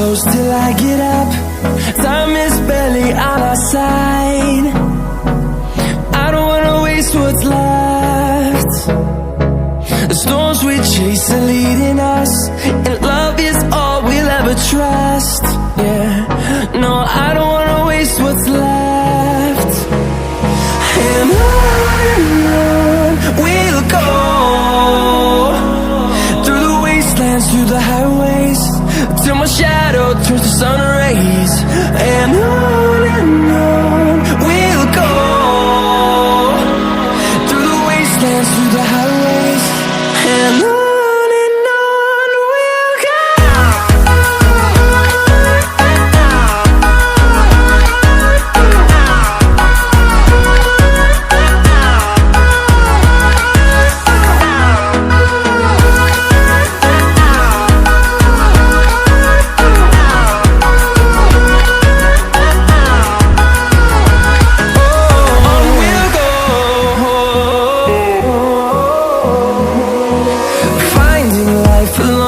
close till I get up. Time is barely on our side. I don't wanna waste what's left. The storms we chase are leading us, and love is all we'll ever trust. Yeah, no, I don't wanna waste what's left. And on we'll go, through the wastelands, through the highways, till my shadow turns to sun rays. And on we'll go, through the wastelands, through the highways, and on we'll go. Finding life alone